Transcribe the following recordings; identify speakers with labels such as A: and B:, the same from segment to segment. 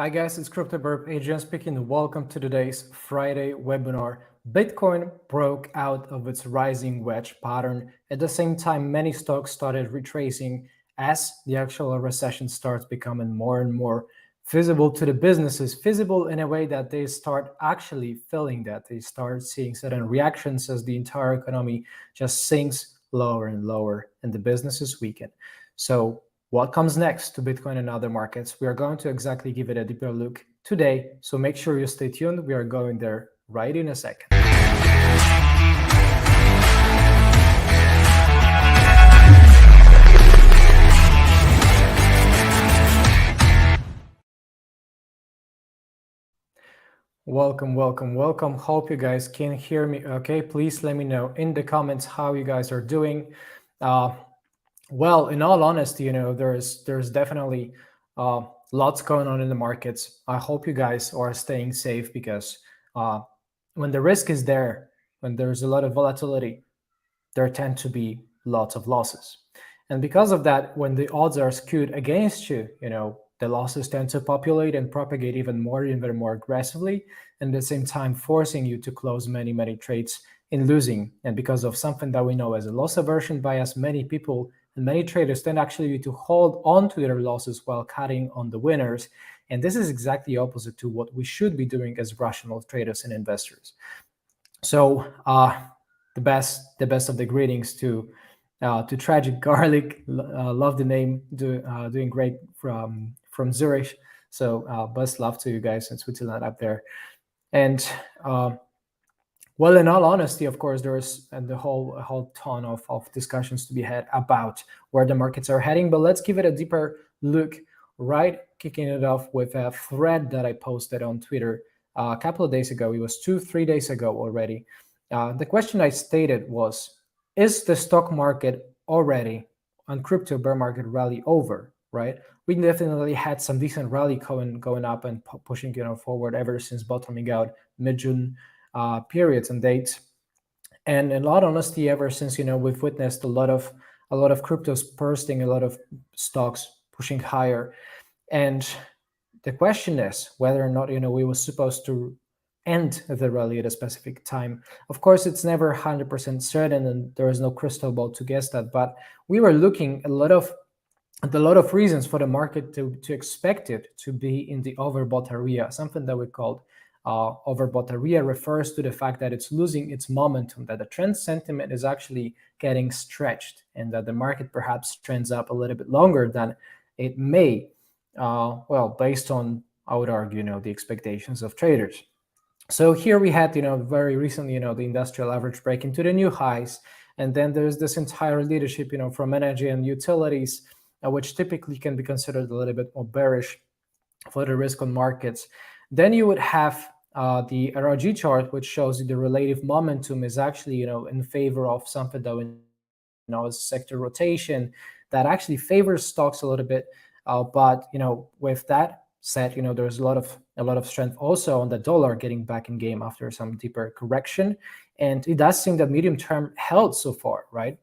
A: Hi guys, it's CryptoBirb Adrian speaking. Welcome to today's Friday webinar. Bitcoin broke out of its rising wedge pattern. At the same time, many stocks started retracing as the actual recession starts becoming more and more visible to the businesses, visible in a way that they start actually feeling that. They start seeing certain reactions as the entire economy just sinks lower and lower and the businesses weaken. So what comes next to Bitcoin and other markets? We are going to exactly give it a deeper look today, so make sure you stay tuned. We are going there right in a second. Welcome. Hope you guys can hear me okay. Please let me know in the comments how you guys are doing. Well, in all honesty, there's definitely lots going on in the markets. I hope you guys are staying safe because when the risk is there, when there's a lot of volatility, there tend to be lots of losses. And because of that, when the odds are skewed against you, the losses tend to populate and propagate even more aggressively, and at the same time forcing you to close many trades in losing. And because of something that we know as a loss aversion bias, many people and many traders tend actually to hold on to their losses while cutting on the winners. And this is exactly opposite to what we should be doing as rational traders and investors. So the best of the greetings to Tragic Garlic. Love the name. Doing great from Zurich. So best love to you guys in Switzerland up there. And well, in all honesty, of course, there's a whole ton of discussions to be had about where the markets are heading. But let's give it a deeper look, right? Kicking it off with a thread that I posted on Twitter a couple of days ago. It was 2-3 days ago already. The question I stated was, is the stock market already on crypto bear market rally over, right? We definitely had some decent rally going up and pushing forward ever since bottoming out mid-June periods and dates. And in all honesty, ever since we've witnessed a lot of cryptos bursting, a lot of stocks pushing higher. And the question is whether or not we were supposed to end the rally at a specific time. Of course, it's never 100% certain, and there is no crystal ball to guess that. But we were looking at a lot of reasons for the market to expect it to be in the overbought area, something that we called overbought area refers to the fact that it's losing its momentum, that the trend sentiment is actually getting stretched, and that the market perhaps trends up a little bit longer than it may, well, based on, I would argue, the expectations of traders. So here we had, very recently, the industrial average break into the new highs, and then there's this entire leadership, from energy and utilities, which typically can be considered a little bit more bearish for the risk on markets. Then you would have the RRG chart, which shows the relative momentum is actually, in favor of something that we know as sector rotation, that actually favors stocks a little bit. But with that said, there's a lot of strength also on the dollar getting back in game after some deeper correction, and it does seem that medium term held so far, right?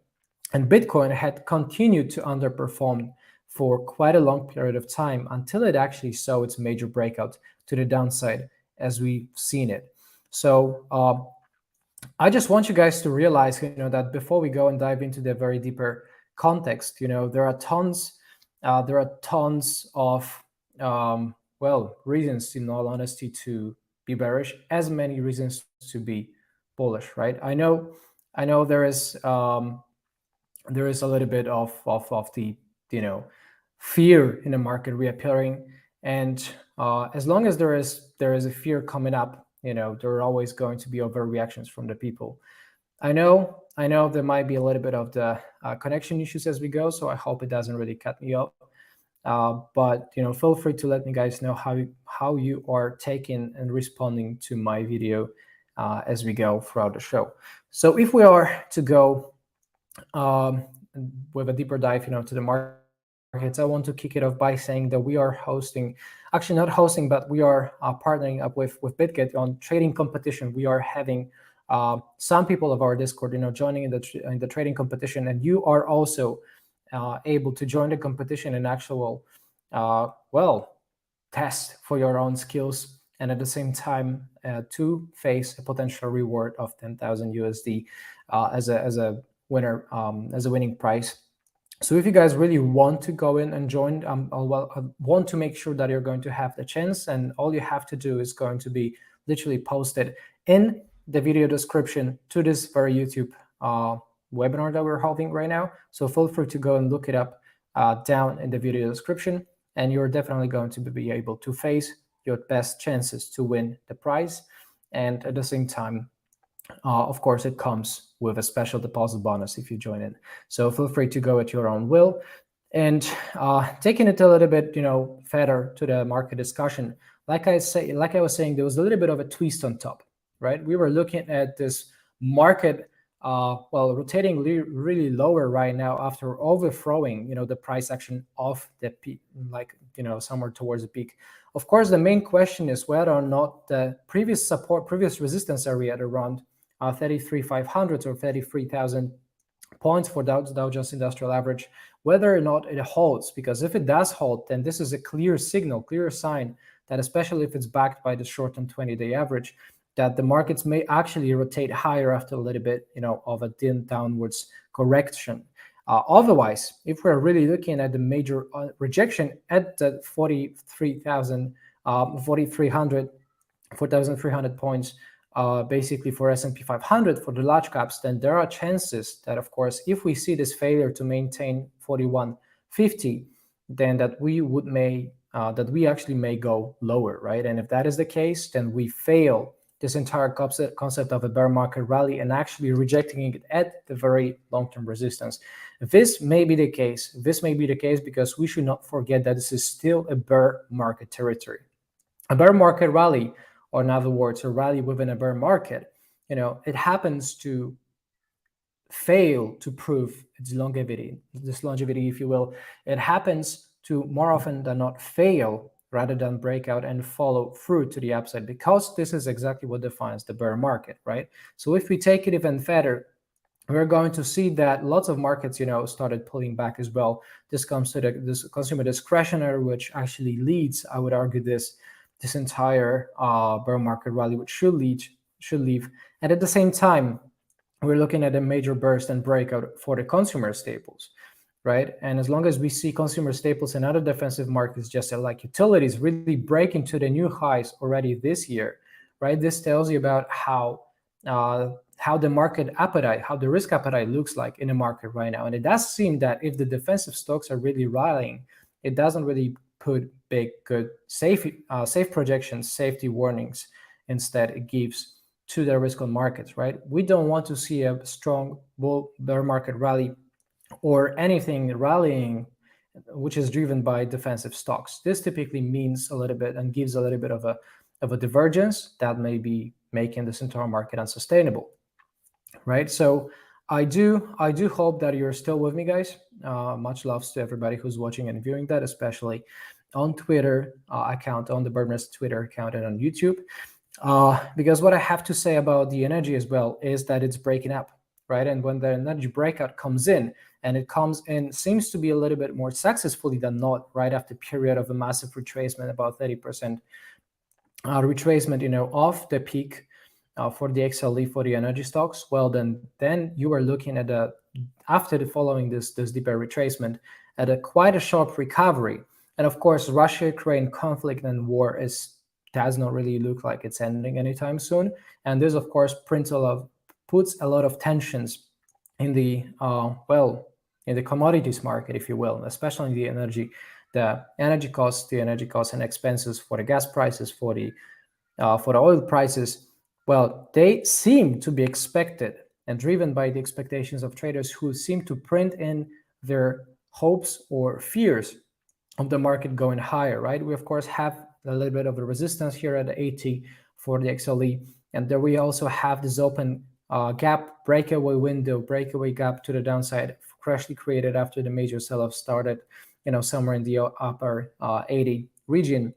A: And Bitcoin had continued to underperform for quite a long period of time until it actually saw its major breakout to the downside as we've seen it. So I just want you guys to realize, that before we go and dive into the very deeper context, there are tons of well, reasons, in all honesty, to be bearish, as many reasons to be bullish, right? I know there is a little bit of the fear in the market reappearing, and as long as there is a fear coming up, there are always going to be overreactions from the people. I know there might be a little bit of the connection issues as we go, so I hope it doesn't really cut me off. But feel free to let me guys know how you are taking and responding to my video as we go throughout the show. So if we are to go with a deeper dive, to the markets, I want to kick it off by saying that we are hosting, actually not hosting, but we are partnering up with BitGet on trading competition. We are having some people of our Discord, joining in the trading competition, and you are also able to join the competition and actual, well, test for your own skills, and at the same time to face a potential reward of 10,000 USD as a winner, as a winning prize. So if you guys really want to go in and join, I want to make sure that you're going to have the chance, and all you have to do is going to be literally posted in the video description to this very YouTube webinar that we're holding right now. So feel free to go and look it up down in the video description, and you're definitely going to be able to face your best chances to win the prize. And at the same time, of course, it comes with a special deposit bonus if you join in. So feel free to go at your own will. And taking it a little bit, further to the market discussion, like I was saying, there was a little bit of a twist on top, right? We were looking at this market, rotating really lower right now after overthrowing, the price action of the peak, somewhere towards the peak. Of course, the main question is whether or not the previous resistance area at around 33,500 or 33,000 points for Dow Jones Industrial Average, whether or not it holds. Because if it does hold, then this is a clear signal, clear sign that, especially if it's backed by the short-term 20-day average, that the markets may actually rotate higher after a little bit, of a downwards correction. Otherwise, if we're really looking at the major rejection at the 4,300 points, basically for S&P 500 for the large caps, then there are chances that, of course, if we see this failure to maintain 4150, then that we actually may go lower, right? And if that is the case, then we fail this entire concept of a bear market rally and actually rejecting it at the very long-term resistance. This may be the case. This may be the case because we should not forget that this is still a bear market territory. A bear market rally, or in other words, a rally within a bear market, it happens to fail to prove its longevity, if you will. It happens to more often than not fail rather than break out and follow through to the upside, because this is exactly what defines the bear market, right? So if we take it even further, we're going to see that lots of markets, started pulling back as well. This comes to this consumer discretionary, which actually leads, I would argue, this entire bear market rally, which should leave. And at the same time, we're looking at a major burst and breakout for the consumer staples, right? And as long as we see consumer staples and other defensive markets, just like utilities, really breaking to the new highs already this year, right? This tells you about how the market appetite, how the risk appetite looks like in the market right now. And it does seem that if the defensive stocks are really rallying, it doesn't really put big, good, safe projections, safety warnings. Instead, it gives to the risk on markets, right? We don't want to see a strong bear market rally or anything rallying which is driven by defensive stocks. This typically means a little bit and gives a little bit of a divergence that may be making this entire market unsustainable, right? So I do hope that you're still with me, guys. Much loves to everybody who's watching and viewing that, especially on Twitter account, on the Birdnest Twitter account, and on YouTube. Because what I have to say about the energy as well is that it's breaking up, right? And when the energy breakout comes in, and it comes in, seems to be a little bit more successfully than not, right after a period of a massive retracement, about 30% retracement, off the peak for the XLE for the energy stocks. Well, then you are looking at after following this deeper retracement at quite a sharp recovery. And of course, Russia-Ukraine conflict and war does not really look like it's ending anytime soon. And this, of course, puts a lot of tensions in the in the commodities market, if you will, especially in the energy costs and expenses for the gas prices, for the oil prices. Well, they seem to be expected and driven by the expectations of traders who seem to print in their hopes or fears of the market going higher, right? We, of course, have a little bit of a resistance here at the 80 for the XLE. And there we also have this open gap, breakaway gap to the downside, freshly created after the major sell-off started, somewhere in the upper 80 region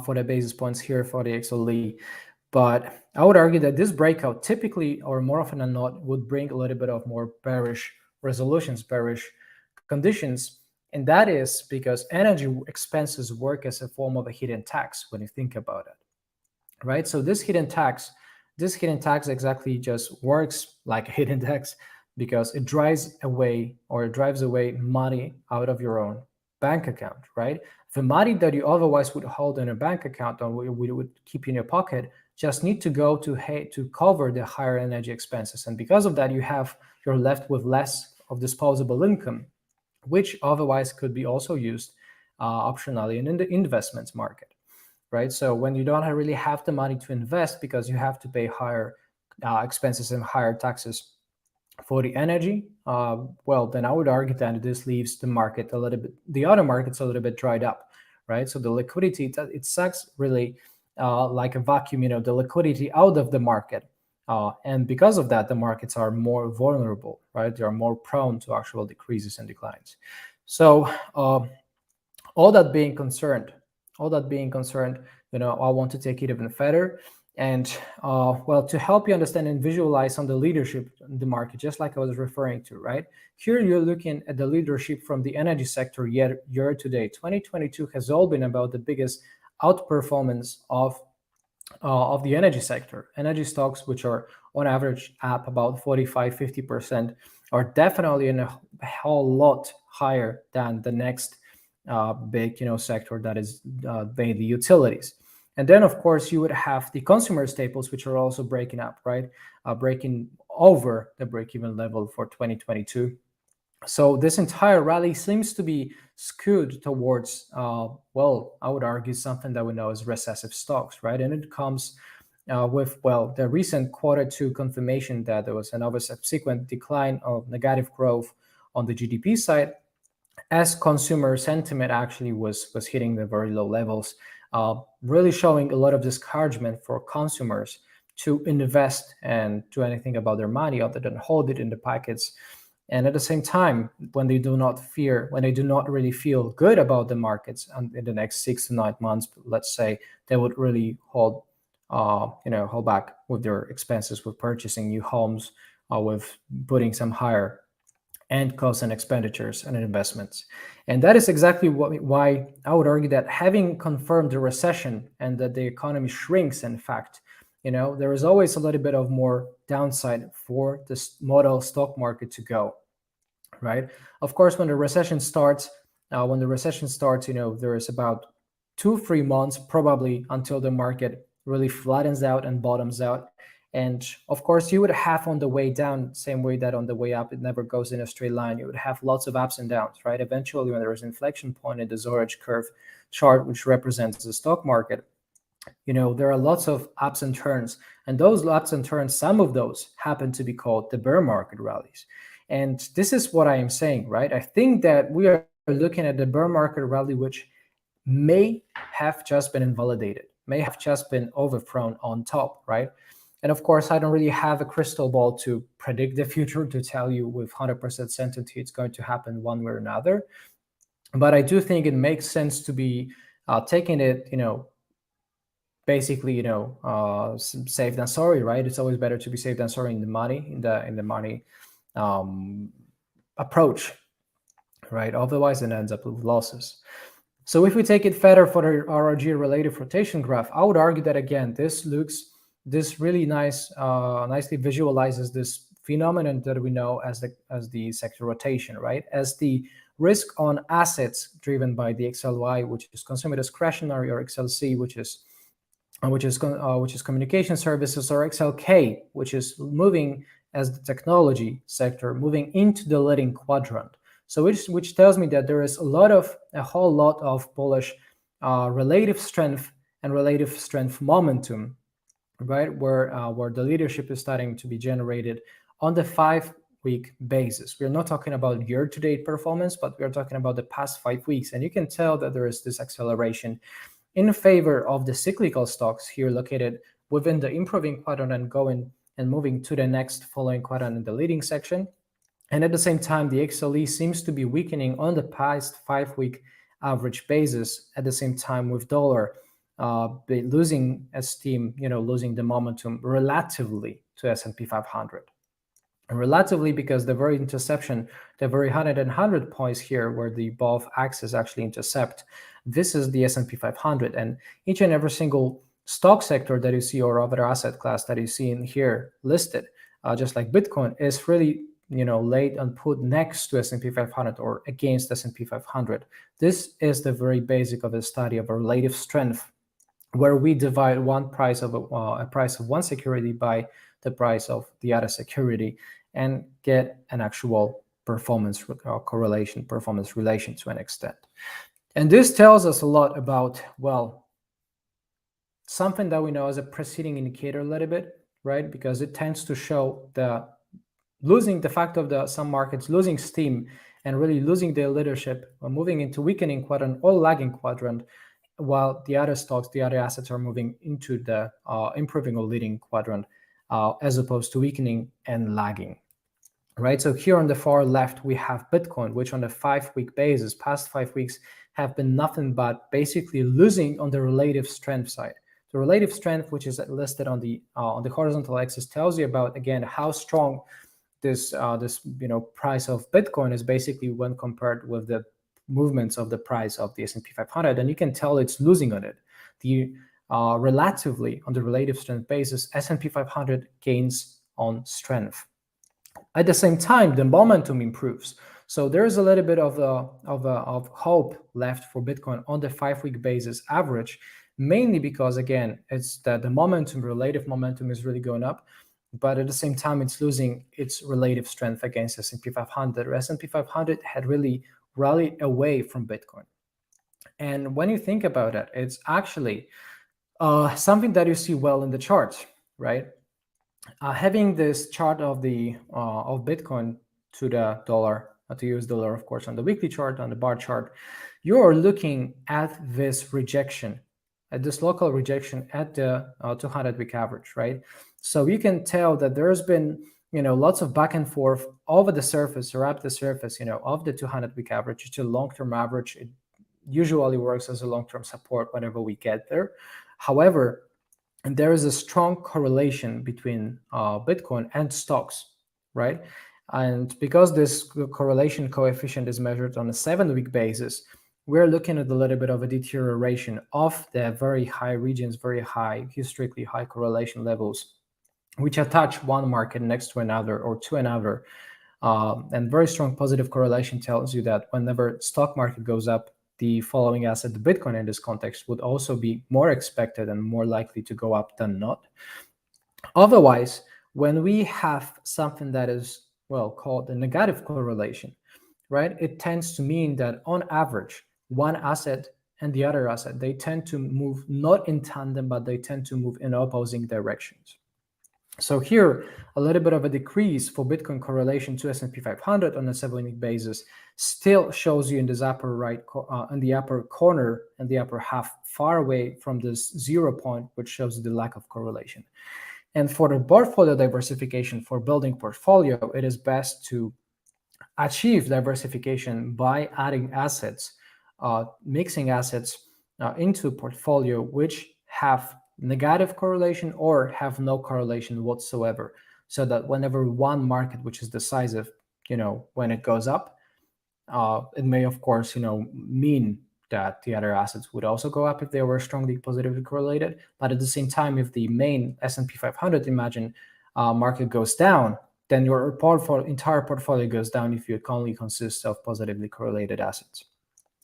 A: for the basis points here for the XLE. But I would argue that this breakout typically, or more often than not, would bring a little bit of more bearish resolutions, bearish conditions. And that is because energy expenses work as a form of a hidden tax when you think about it, right? So this hidden tax exactly just works like a hidden tax because it drives away money out of your own bank account, right? The money that you otherwise would hold in a bank account or would keep in your pocket just need to go to cover the higher energy expenses, and because of that, you're left with less of disposable income, which otherwise could be also used optionally in the investments market, right? So when you don't really have the money to invest because you have to pay higher expenses and higher taxes for the energy, well, then I would argue that this leaves the market a little bit, the other markets a little bit dried up, right? So the liquidity, it sucks really like a vacuum, the liquidity out of the market. And because of that, the markets are more vulnerable, right? They are more prone to actual decreases and declines. So all that being concerned, I want to take it even further. And well, to help you understand and visualize on the leadership in the market, just like I was referring to, right? Here you're looking at the leadership from the energy sector year to date. 2022 has all been about the biggest outperformance of the energy sector. Energy stocks, which are on average up about 45-50%, are definitely in a whole lot higher than the next big sector, that is mainly utilities. And then of course you would have the consumer staples, which are also breaking up, right? Breaking over the break-even level for 2022. So this entire rally seems to be skewed towards, well, I would argue something that we know as recessive stocks, right? And it comes with, well, the recent Q2 confirmation that there was another subsequent decline of negative growth on the GDP side, as consumer sentiment actually was hitting the very low levels, really showing a lot of discouragement for consumers to invest and do anything about their money other than hold it in the pockets. And at the same time, when they do not really feel good about the markets in the next 6 to 9 months, let's say, they would really hold back with their expenses, with purchasing new homes, with putting some higher end costs and expenditures and investments. And that is exactly why I would argue that having confirmed the recession and that the economy shrinks, in fact, there is always a little bit of more downside for this model stock market to go, right? Of course, when the recession starts, there is about 2-3 months probably until the market really flattens out and bottoms out. And of course, you would have on the way down, same way that on the way up, it never goes in a straight line. You would have lots of ups and downs, right? Eventually, when there is an inflection point in the orange curve chart, which represents the stock market, there are lots of ups and turns. And those ups and turns, some of those happen to be called the bear market rallies. And this is what I am saying, right? I think that we are looking at the bear market rally, which may have just been invalidated, may have just been overthrown on top, right? And of course, I don't really have a crystal ball to predict the future to tell you with 100% certainty it's going to happen one way or another. But I do think it makes sense to be taking it, basically, safe than sorry, right? It's always better to be safe than sorry in the money approach, right? Otherwise, it ends up with losses. So if we take it further for the RRG related rotation graph, I would argue that again, this really nicely visualizes this phenomenon that we know as the sector rotation, right? As the risk on assets driven by the XLY, which is consumer discretionary, or XLC, which is communication services, or XLK, which is moving as the technology sector, moving into the leading quadrant. So which tells me that there is a whole lot of bullish relative strength and relative strength momentum, right? Where the leadership is starting to be generated on the 5-week basis. We're not talking about year-to-date performance, but we're talking about the past 5 weeks. And you can tell that there is this acceleration in favor of the cyclical stocks here located within the improving quadrant and going and moving to the next following quadrant in the leading section. And at the same time, the XLE seems to be weakening on the past 5-week average basis. At the same time, with dollar losing steam, losing the momentum relatively to S&P 500, And relatively, because the very interception, the very 100 points here where the both axes actually intercept, this is the S&P 500. And each and every single stock sector that you see or other asset class that you see in here listed, just like Bitcoin, is really laid and put next to S&P 500 or against S&P 500. This is the very basic of the study of a relative strength, where we divide one price of a price of one security by the price of the other security and get an actual performance correlation, performance relation to an extent. And this tells us a lot about, well, something that we know as a preceding indicator a little bit, right? Because it tends to show the fact of some markets losing steam and really losing their leadership, or moving into weakening quadrant or lagging quadrant, while the other stocks, the other assets are moving into the improving or leading quadrant, as opposed to weakening and lagging, right? So here on the far left, we have Bitcoin, which on the 5-week basis, past 5 weeks, have been nothing but basically losing on the relative strength side. The relative strength, which is listed on the horizontal axis, tells you about, again, how strong this price of Bitcoin is basically when compared with the movements of the price of the S&P 500, and you can tell it's losing on it. The relatively, on the relative strength basis, S&P 500 gains on strength. At the same time, the momentum improves. So there is a little bit of hope left for Bitcoin on the 5-week basis average, mainly because, again, it's that the momentum, relative momentum, is really going up, but at the same time, it's losing its relative strength against S&P 500. S&P 500 had really rallied away from Bitcoin. And when you think about it, it's actually something that you see well in the charts, right? Having this chart of Bitcoin to the dollar, to US dollar, of course, on the weekly chart, on the bar chart, you're looking at this rejection, at this local rejection at the 200-week average, right? So you can tell that there's been lots of back and forth over the surface or up the surface of the 200-week average. It's a long-term average. It usually works as a long-term support whenever we get there. However, there is a strong correlation between Bitcoin and stocks, right? And because this correlation coefficient is measured on a 7-week basis, we're looking at a little bit of a deterioration of the very high regions, very high, historically high correlation levels, which attach one market next to another or to another. And very strong positive correlation tells you that whenever stock market goes up, the following asset, the Bitcoin in this context, would also be more expected and more likely to go up than not. Otherwise, when we have something that is, well, called a negative correlation, right, it tends to mean that on average, one asset and the other asset, they tend to move not in tandem, but they tend to move in opposing directions. So here, a little bit of a decrease for Bitcoin correlation to S&P 500 on a 7-week basis still shows you in this upper right, in the upper corner and the upper half, far away from this 0 point, which shows the lack of correlation. And for the portfolio diversification, for building portfolio, it is best to achieve diversification by adding assets, mixing assets into portfolio which have negative correlation or have no correlation whatsoever, so that whenever one market which is decisive, when it goes up, it may of course mean that the other assets would also go up if they were strongly positively correlated. But at the same time, if the main S&P 500 market goes down, then your entire portfolio goes down if it only consists of positively correlated assets.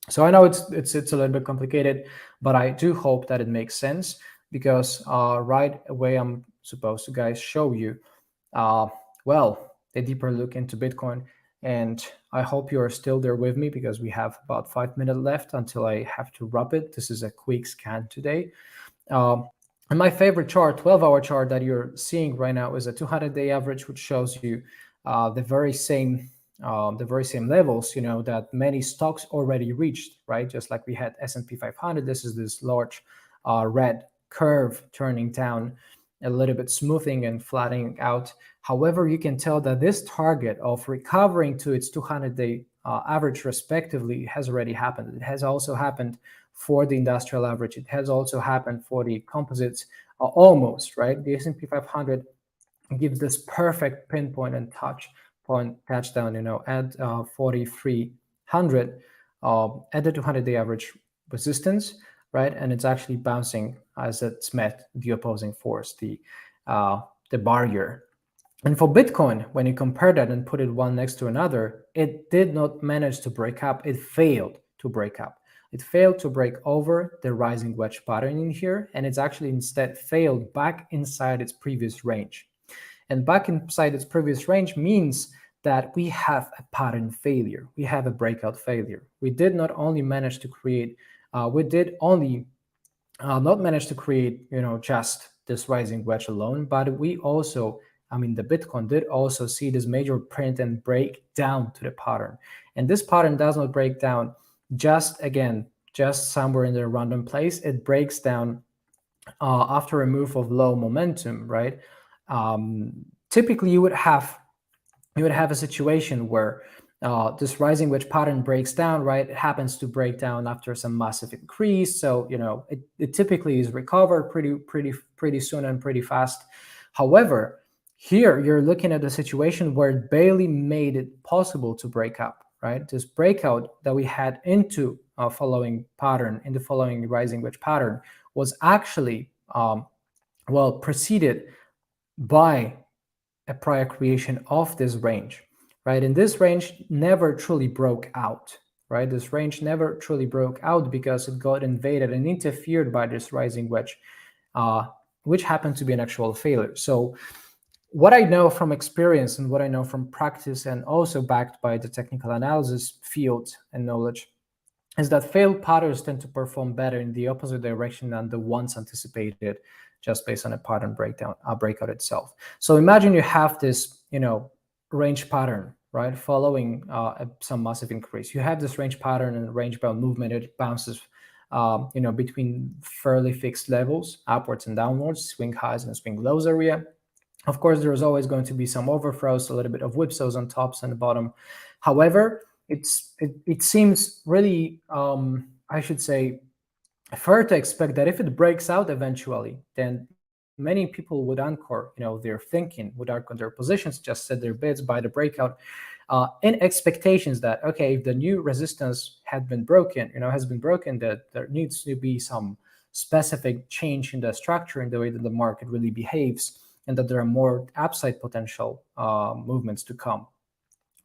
A: So I know it's a little bit complicated, but I do hope that it makes sense, because right away I'm supposed to, guys, show you well, a deeper look into Bitcoin. And I hope you are still there with me, because we have about 5 minutes left until I have to wrap it. This is a quick scan today. And my favorite chart, 12-hour chart that you're seeing right now, is a 200-day average, which shows you the very same levels, that many stocks already reached, right? Just like we had S&P 500, this is this large red curve turning down, a little bit smoothing and flattening out. However, you can tell that this target of recovering to its 200-day average respectively has already happened. It has also happened for the industrial average. It has also happened for the composites, almost, right? The S&P 500 gives this perfect pinpoint and touchdown, at 4,300 at the 200-day average resistance, right? And it's actually bouncing as it's met the opposing force, the barrier. And for Bitcoin, when you compare that and put it one next to another, it did not manage to break up. It failed to break up. It failed to break over the rising wedge pattern in here, and it's actually instead failed back inside its previous range. And back inside its previous range means that we have a pattern failure. We have a breakout failure. We did not only manage to create, we did only not manage to create, just this rising wedge alone, but we also, the Bitcoin did also see this major print and break down to the pattern. And this pattern does not break down just somewhere in the random place. It breaks down after a move of low momentum, right? Typically, you would have a situation where this rising wedge pattern breaks down, right? It happens to break down after some massive increase, so it typically is recovered pretty soon and pretty fast. However, here you're looking at a situation where it barely made it possible to break up, right? This breakout that we had into a following pattern, in the following rising wedge pattern, was actually preceded by a prior creation of this range, right? And this range never truly broke out, right? This range never truly broke out because it got invaded and interfered by this rising wedge, which happened to be an actual failure. So what I know from experience and what I know from practice, and also backed by the technical analysis field and knowledge, is that failed patterns tend to perform better in the opposite direction than the ones anticipated just based on a pattern breakout itself. So imagine you have this, range pattern, right, following some massive increase. You have this range pattern and range bound movement. It bounces, between fairly fixed levels, upwards and downwards, swing highs and swing lows area. Of course, there's always going to be some overthrows, a little bit of whipsaws on tops and the bottom. However, it seems really, I should say, fair to expect that if it breaks out eventually, then many people would anchor, their thinking, would anchor their positions, just set their bids by the breakout, in expectations that, okay, if the new resistance has been broken, that there needs to be some specific change in the structure, in the way that the market really behaves, and that there are more upside potential movements to come.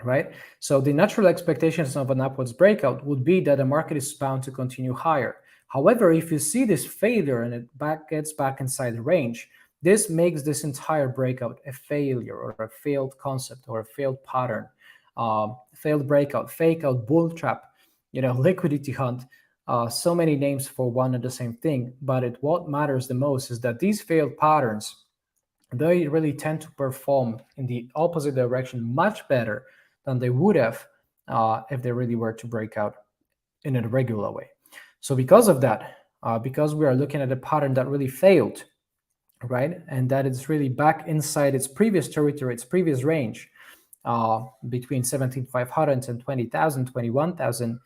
A: Right? So the natural expectations of an upwards breakout would be that the market is bound to continue higher. However, if you see this failure and it gets back inside the range, this makes this entire breakout a failure, or a failed concept, or a failed pattern, failed breakout, fake out, bull trap, liquidity hunt, so many names for one and the same thing. But what matters the most is that these failed patterns, they really tend to perform in the opposite direction much better than they would have if they really were to break out in a regular way. So because of that, because we are looking at a pattern that really failed, right, and that it's really back inside its previous territory, its previous range, between 17,500 and 20,000, 21,000,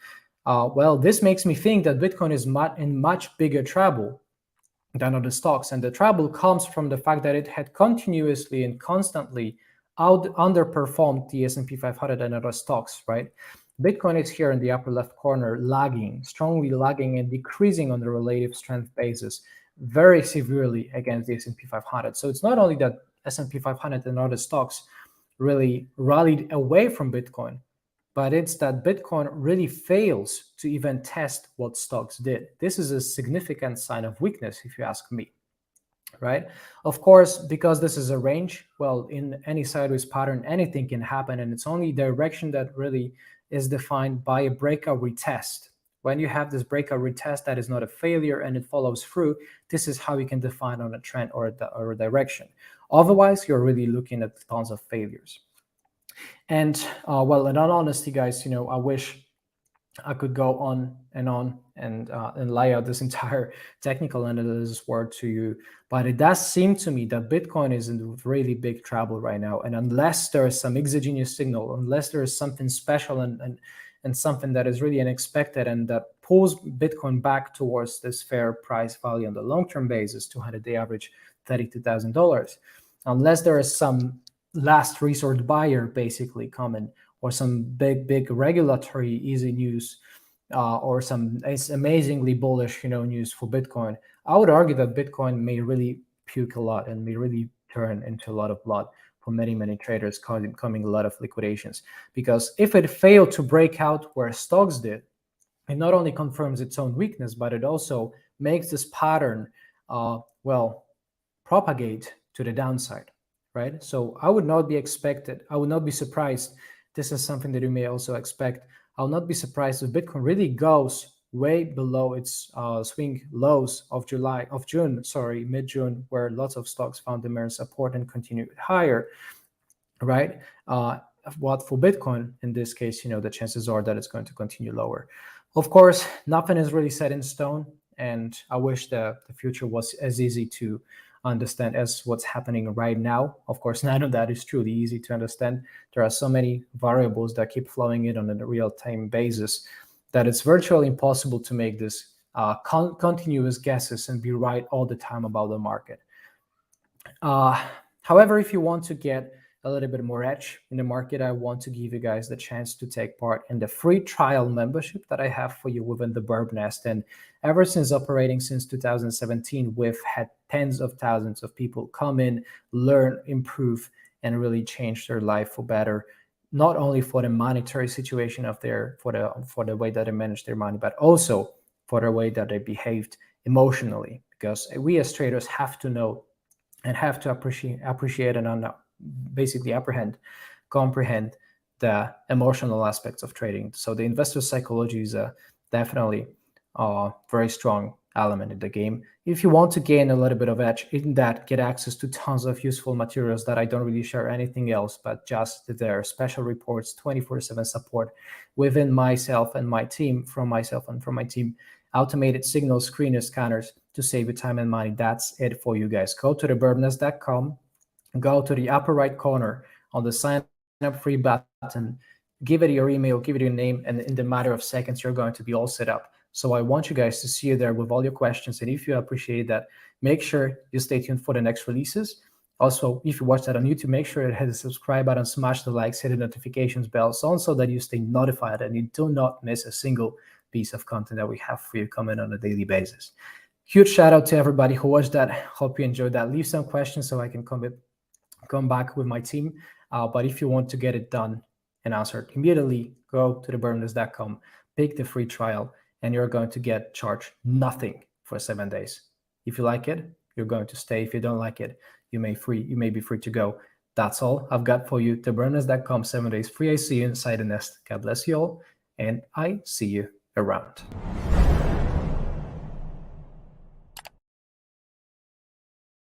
A: this makes me think that Bitcoin is in much bigger trouble than other stocks. And the trouble comes from the fact that it had continuously and constantly underperformed the S&P 500 and other stocks, right? Bitcoin is here in the upper left corner, strongly lagging and decreasing on the relative strength basis very severely against the S&P 500. So it's not only that S&P 500 and other stocks really rallied away from Bitcoin, but it's that Bitcoin really fails to even test what stocks did. This is a significant sign of weakness, if you ask me, right? Of course, because this is a range, in any sideways pattern, anything can happen, and it's only direction that really is defined by a breakout retest. When you have this breakout retest that is not a failure and it follows through, this is how you can define on a trend or a direction. Otherwise, you're really looking at tons of failures. And in all honesty, guys, I wish I could go on and lay out this entire technical analysis word to you, but it does seem to me that Bitcoin is in really big trouble right now. And unless there is some exogenous signal, unless there is something special and something that is really unexpected and that pulls Bitcoin back towards this fair price value on the long-term basis, 200-day average, $32,000. unless there is some last resort buyer basically coming, or some big regulatory easy news, or some amazingly bullish news for Bitcoin, I would argue that Bitcoin may really puke a lot and may really turn into a lot of blood for many traders, coming a lot of liquidations. Because if it failed to break out where stocks did, it not only confirms its own weakness, but it also makes this pattern propagate to the downside, right? So I would not be surprised. This is something that you may also expect. I'll not be surprised if Bitcoin really goes way below its swing lows of mid-June, where lots of stocks found the mirror support and continued higher, right? What for Bitcoin in this case, the chances are that it's going to continue lower. Of course, nothing is really set in stone, and I wish the future was as easy to understand as what's happening right now. Of course, none of that is truly easy to understand. There are so many variables that keep flowing in on a real-time basis that it's virtually impossible to make this continuous guesses and be right all the time about the market. However, if you want to get a little bit more edge in the market, I want to give you guys the chance to take part in the free trial membership that I have for you within the Birb Nest. And ever since operating since 2017, we've had tens of thousands of people come in, learn, improve, and really change their life for better. Not only for the monetary situation of for the way that they manage their money, but also for the way that they behaved emotionally. Because we as traders have to know and have to appreciate and basically comprehend the emotional aspects of trading. So the investor psychology is definitely a very strong element in the game. If you want to gain a little bit of edge in that, get access to tons of useful materials that I don't really share anything else, but just their special reports, 24/7 support within myself and my team, from myself and from my team, automated signal screener scanners to save you time and money. That's it for you guys. Go to thebirbnest.com. Go to the upper right corner on the sign up free button, give it your email, give it your name, and in the matter of seconds, you're going to be all set up. So I want you guys to see you there with all your questions. And if you appreciate that, make sure you stay tuned for the next releases. Also, if you watch that on YouTube, make sure to hit the subscribe button, smash the likes, hit the notifications bell, so that you stay notified and you do not miss a single piece of content that we have for you coming on a daily basis. Huge shout out to everybody who watched that. Hope you enjoyed that. Leave some questions so I can come back with my team. But if you want to get it done and answered immediately, go to thebirbnest.com, pick the free trial, and you're going to get charged nothing for 7 days. If you like it, you're going to stay. If you don't like it, you may be free to go. That's all I've got for you. Thebirbnest.com, 7 days free. I see you inside the nest. God bless you all, and I see you around.